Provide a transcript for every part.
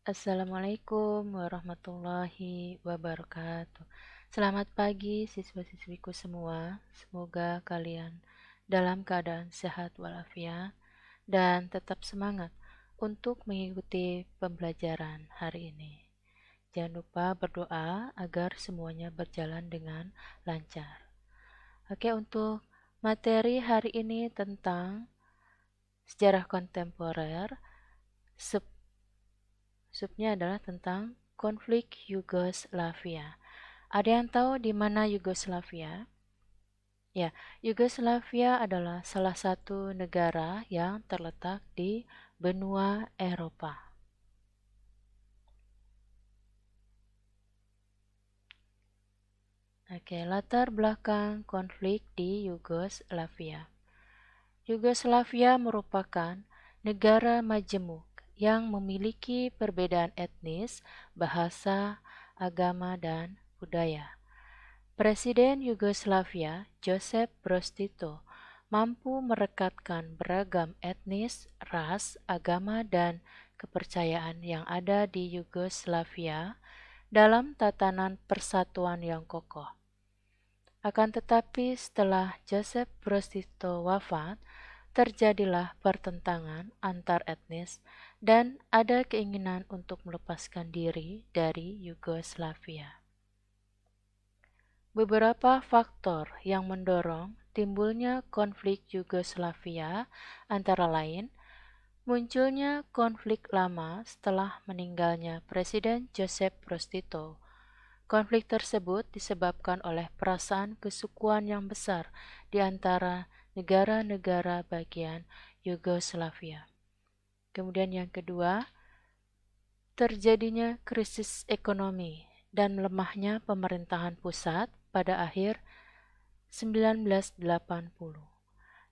Assalamualaikum warahmatullahi wabarakatuh. Selamat pagi siswa-siswiku semua. Semoga kalian dalam keadaan sehat walafiat dan tetap semangat untuk mengikuti pembelajaran hari ini. Jangan lupa berdoa agar semuanya berjalan dengan lancar. Oke, untuk materi hari ini tentang sejarah kontemporer. Subnya adalah tentang konflik Yugoslavia. Ada yang tahu di mana Yugoslavia? Ya, Yugoslavia adalah salah satu negara yang terletak di benua Eropa. Oke, latar belakang konflik di Yugoslavia. Yugoslavia merupakan negara majemuk yang memiliki perbedaan etnis, bahasa, agama, dan budaya. Presiden Yugoslavia, Josip Broz Tito, mampu merekatkan beragam etnis, ras, agama, dan kepercayaan yang ada di Yugoslavia dalam tatanan persatuan yang kokoh. Akan tetapi setelah Josip Broz Tito wafat, terjadilah pertentangan antar etnis dan ada keinginan untuk melepaskan diri dari Yugoslavia. Beberapa faktor yang mendorong timbulnya konflik Yugoslavia antara lain munculnya konflik lama setelah meninggalnya Presiden Josip Broz Tito. Konflik tersebut disebabkan oleh perasaan kesukuan yang besar di antara negara-negara bagian Yugoslavia. Kemudian yang kedua, terjadinya krisis ekonomi dan lemahnya pemerintahan pusat pada akhir 1980.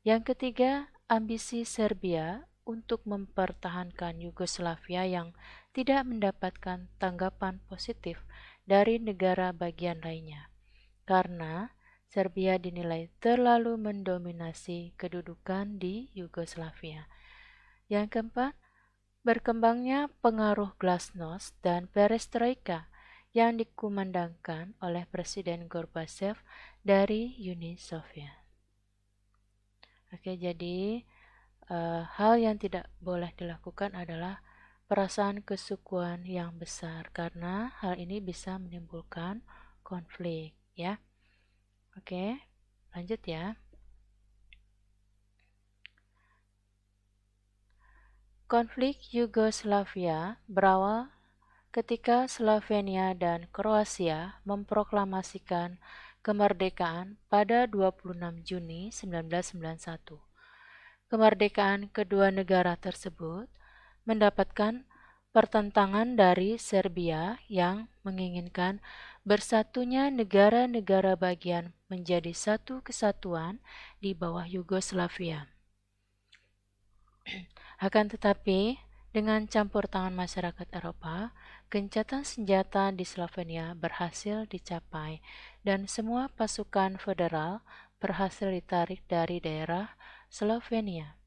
Yang ketiga, ambisi Serbia untuk mempertahankan Yugoslavia yang tidak mendapatkan tanggapan positif dari negara bagian lainnya, karena Serbia dinilai terlalu mendominasi kedudukan di Yugoslavia. Yang keempat, berkembangnya pengaruh glasnost dan perestroika yang dikumandangkan oleh Presiden Gorbachev dari Uni Soviet. Oke, jadi hal yang tidak boleh dilakukan adalah perasaan kesukuan yang besar karena hal ini bisa menimbulkan konflik, ya. Oke, lanjut ya. Konflik Yugoslavia berawal ketika Slovenia dan Kroasia memproklamasikan kemerdekaan pada 26 Juni 1991. Kemerdekaan kedua negara tersebut mendapatkan pertentangan dari Serbia yang menginginkan bersatunya negara-negara bagian menjadi satu kesatuan di bawah Yugoslavia. Akan tetapi, dengan campur tangan masyarakat Eropa, gencatan senjata di Slovenia berhasil dicapai dan semua pasukan federal berhasil ditarik dari daerah Slovenia.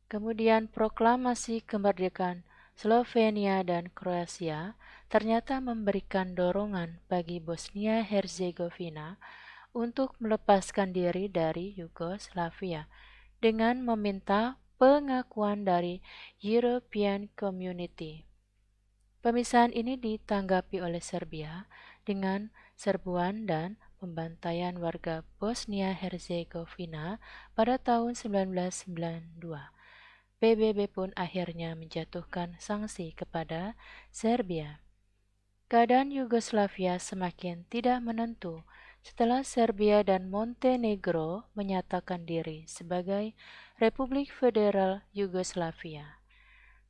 Kemudian proklamasi kemerdekaan Slovenia dan Kroasia ternyata memberikan dorongan bagi Bosnia-Herzegovina untuk melepaskan diri dari Yugoslavia dengan meminta pengakuan dari European Community. Pemisahan ini ditanggapi oleh Serbia dengan serbuan dan pembantaian warga Bosnia-Herzegovina pada tahun 1992. PBB pun akhirnya menjatuhkan sanksi kepada Serbia. Keadaan Yugoslavia semakin tidak menentu setelah Serbia dan Montenegro menyatakan diri sebagai Republik Federal Yugoslavia.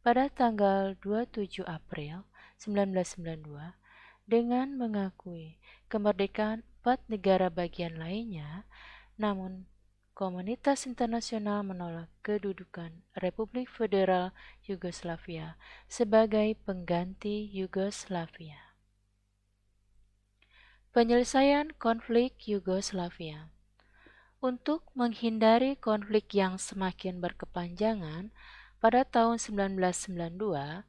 Pada tanggal 27 April 1992, dengan mengakui kemerdekaan 4 negara bagian lainnya, namun komunitas internasional menolak kedudukan Republik Federal Yugoslavia sebagai pengganti Yugoslavia. Penyelesaian konflik Yugoslavia. Untuk menghindari konflik yang semakin berkepanjangan, pada tahun 1992,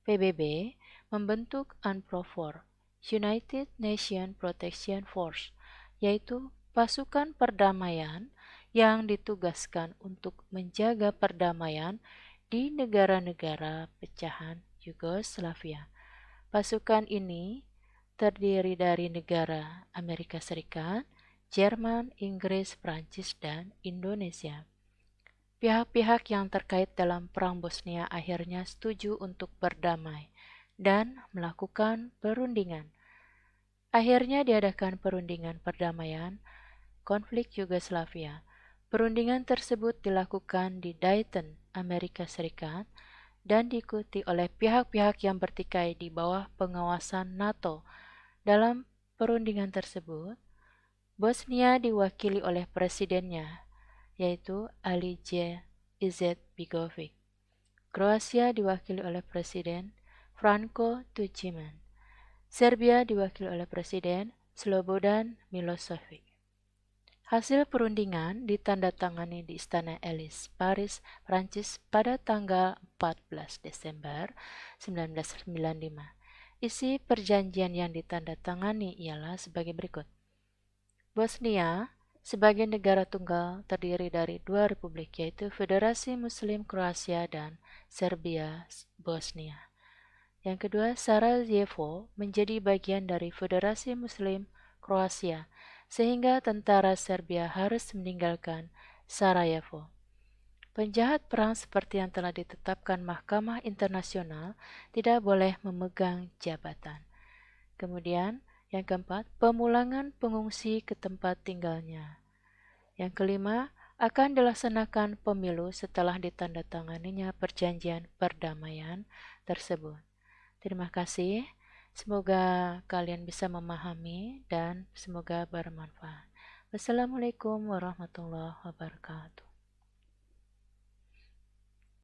PBB membentuk UNPROFOR, United Nations Protection Force, yaitu pasukan perdamaian yang ditugaskan untuk menjaga perdamaian di negara-negara pecahan Yugoslavia. Pasukan ini terdiri dari negara Amerika Serikat, Jerman, Inggris, Prancis, dan Indonesia. Pihak-pihak yang terkait dalam Perang Bosnia akhirnya setuju untuk berdamai dan melakukan perundingan. Akhirnya diadakan perundingan perdamaian konflik Yugoslavia. Perundingan tersebut dilakukan di Dayton, Amerika Serikat, dan diikuti oleh pihak-pihak yang bertikai di bawah pengawasan NATO. Dalam perundingan tersebut, Bosnia diwakili oleh presidennya, yaitu Alija Izetbegovic. Kroasia diwakili oleh Presiden Franjo Tuđman. Serbia diwakili oleh Presiden Slobodan Milošević. Hasil perundingan ditandatangani di Istana Elysee, Paris, Prancis pada tanggal 14 Desember 1995. Isi perjanjian yang ditandatangani ialah sebagai berikut. Bosnia sebagai negara tunggal terdiri dari dua republik, yaitu Federasi Muslim Kroasia dan Serbia Bosnia. Yang kedua, Sarajevo menjadi bagian dari Federasi Muslim Kroasia, sehingga tentara Serbia harus meninggalkan Sarajevo. Penjahat perang seperti yang telah ditetapkan Mahkamah Internasional tidak boleh memegang jabatan. Kemudian, yang keempat, pemulangan pengungsi ke tempat tinggalnya. Yang kelima, akan dilaksanakan pemilu setelah ditandatanganinya perjanjian perdamaian tersebut. Terima kasih. Semoga kalian bisa memahami dan semoga bermanfaat. Wassalamualaikum warahmatullahi wabarakatuh.